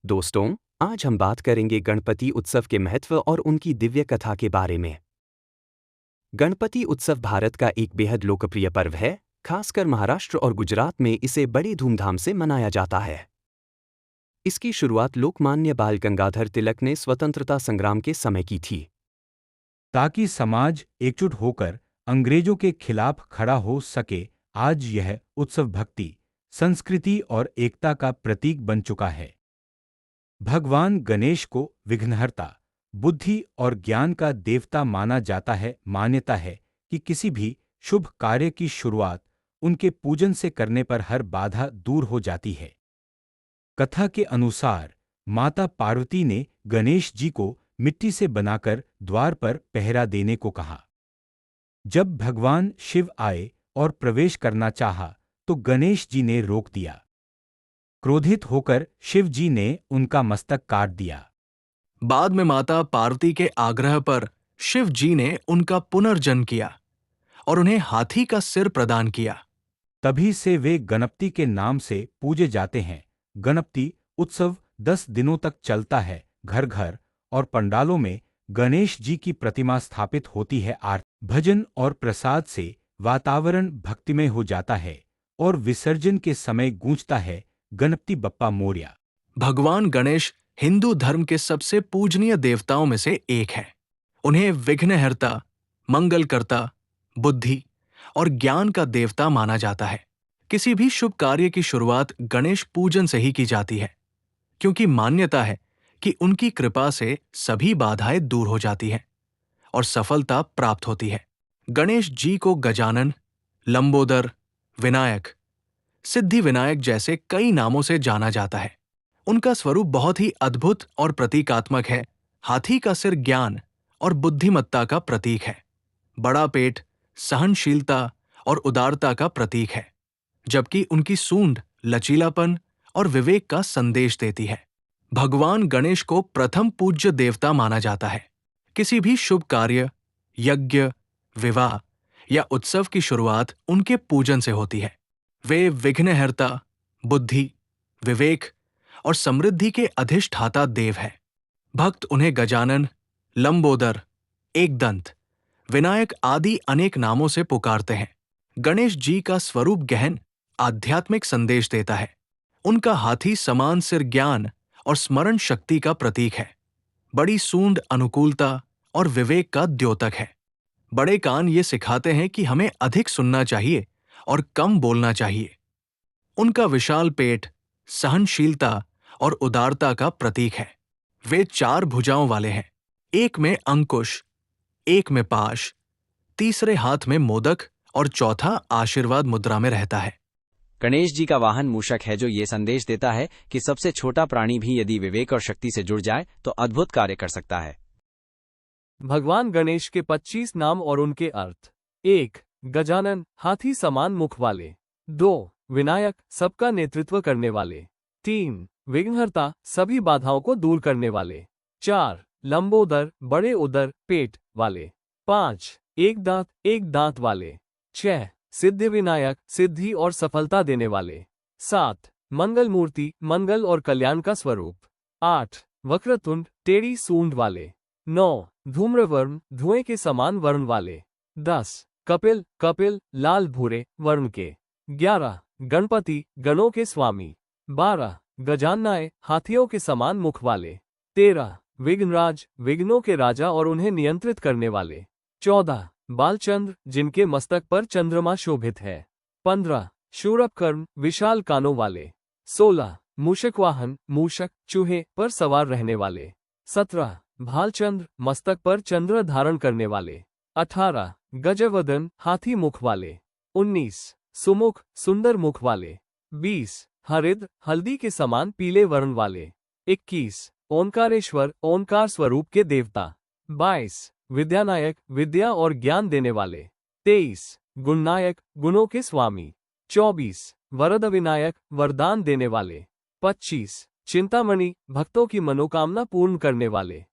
दोस्तों, आज हम बात करेंगे गणपति उत्सव के महत्व और उनकी दिव्य कथा के बारे में। गणपति उत्सव भारत का एक बेहद लोकप्रिय पर्व है, खासकर महाराष्ट्र और गुजरात में इसे बड़ी धूमधाम से मनाया जाता है। इसकी शुरुआत लोकमान्य बाल गंगाधर तिलक ने स्वतंत्रता संग्राम के समय की थी, ताकि समाज एकजुट होकर अंग्रेजों के खिलाफ खड़ा हो सके। आज यह उत्सव भक्ति, संस्कृति और एकता का प्रतीक बन चुका है। भगवान गणेश को विघ्नहर्ता, बुद्धि और ज्ञान का देवता माना जाता है। मान्यता है कि किसी भी शुभ कार्य की शुरुआत उनके पूजन से करने पर हर बाधा दूर हो जाती है। कथा के अनुसार माता पार्वती ने गणेश जी को मिट्टी से बनाकर द्वार पर पहरा देने को कहा। जब भगवान शिव आए और प्रवेश करना चाहा, तो गणेश जी ने रोक दिया। क्रोधित होकर शिव जी ने उनका मस्तक काट दिया। बाद में माता पार्वती के आग्रह पर शिव जी ने उनका पुनर्जन्म किया और उन्हें हाथी का सिर प्रदान किया। तभी से वे गणपति के नाम से पूजे जाते हैं। गणपति उत्सव 10 दिनों तक चलता है। घर घर और पंडालों में गणेश जी की प्रतिमा स्थापित होती है। आरती, भजन और प्रसाद से वातावरण भक्तिमय हो जाता है और विसर्जन के समय गूंजता है, गणपति बप्पा मोरया। भगवान गणेश हिंदू धर्म के सबसे पूजनीय देवताओं में से एक है। उन्हें विघ्नहर्ता, मंगलकर्ता, बुद्धि और ज्ञान का देवता माना जाता है। किसी भी शुभ कार्य की शुरुआत गणेश पूजन से ही की जाती है, क्योंकि मान्यता है कि उनकी कृपा से सभी बाधाएं दूर हो जाती हैं और सफलता प्राप्त होती है। गणेश जी को गजानन, लंबोदर, विनायक, सिद्धि विनायक जैसे कई नामों से जाना जाता है। उनका स्वरूप बहुत ही अद्भुत और प्रतीकात्मक है। हाथी का सिर ज्ञान और बुद्धिमत्ता का प्रतीक है। बड़ा पेट सहनशीलता और उदारता का प्रतीक है, जबकि उनकी सूंड लचीलापन और विवेक का संदेश देती है। भगवान गणेश को प्रथम पूज्य देवता माना जाता है। किसी भी शुभ कार्य, यज्ञ, विवाह या उत्सव की शुरुआत उनके पूजन से होती है। वे विघ्नहर्ता, बुद्धि, विवेक और समृद्धि के अधिष्ठाता देव हैं। भक्त उन्हें गजानन, लंबोदर, एकदंत, विनायक आदि अनेक नामों से पुकारते हैं। गणेश जी का स्वरूप गहन आध्यात्मिक संदेश देता है। उनका हाथी समान सिर ज्ञान और स्मरण शक्ति का प्रतीक है। बड़ी सूंड अनुकूलता और विवेक का द्योतक है। बड़े कान ये सिखाते हैं कि हमें अधिक सुनना चाहिए और कम बोलना चाहिए। उनका विशाल पेट सहनशीलता और उदारता का प्रतीक है। वे 4 भुजाओं वाले हैं, एक में अंकुश, एक में पाश, तीसरे हाथ में मोदक और चौथा आशीर्वाद मुद्रा में रहता है। गणेश जी का वाहन मूषक है, जो ये संदेश देता है कि सबसे छोटा प्राणी भी यदि विवेक और शक्ति से जुड़ जाए तो अद्भुत कार्य कर सकता है। भगवान गणेश के 25 नाम और उनके अर्थ। 1. गजानन, हाथी समान मुख वाले। 2. विनायक, सबका नेतृत्व करने वाले। 3. विघ्नहर्ता, सभी बाधाओं को दूर करने वाले। 4. लंबोदर, बड़े उदर पेट वाले। 5. एक दांत वाले। 6. सिद्धि विनायक, सिद्धि और सफलता देने वाले। 7. मंगल मूर्ति, मंगल और कल्याण का स्वरूप। 8. वक्रतुंड, टेढ़ी सूंड वाले। 9. धूम्रवर्ण, धुएं के समान वर्ण वाले। 10. कपिल, लाल भूरे वर्ण के। 11. गणपति, गणों के स्वामी। 12. गजाननाय, हाथियों के समान मुख वाले। 13. विघ्नराज, विघ्नों के राजा और उन्हें नियंत्रित करने वाले। 14. बालचंद्र, जिनके मस्तक पर चंद्रमा शोभित है। 15. शूरपकर्ण, विशाल कानों वाले। 16. मूषकवाहन, मूषक, चूहे पर सवार रहने वाले। 17. भालचंद्र, मस्तक पर चंद्र धारण करने वाले। 18. गजवदन, हाथी मुख वाले। 19. सुमुख, सुंदर मुख वाले। 20. हरिद्र, हल्दी के समान पीले वर्ण वाले। 21. ओंकारेश्वर, ओंकार स्वरूप के देवता। 22. विद्यानायक, विद्या और ज्ञान देने वाले। 23. गुणनायक, गुणों के स्वामी। 24. वरद विनायक, वरदान देने वाले। 25. चिंतामणि, भक्तों की मनोकामना पूर्ण करने वाले।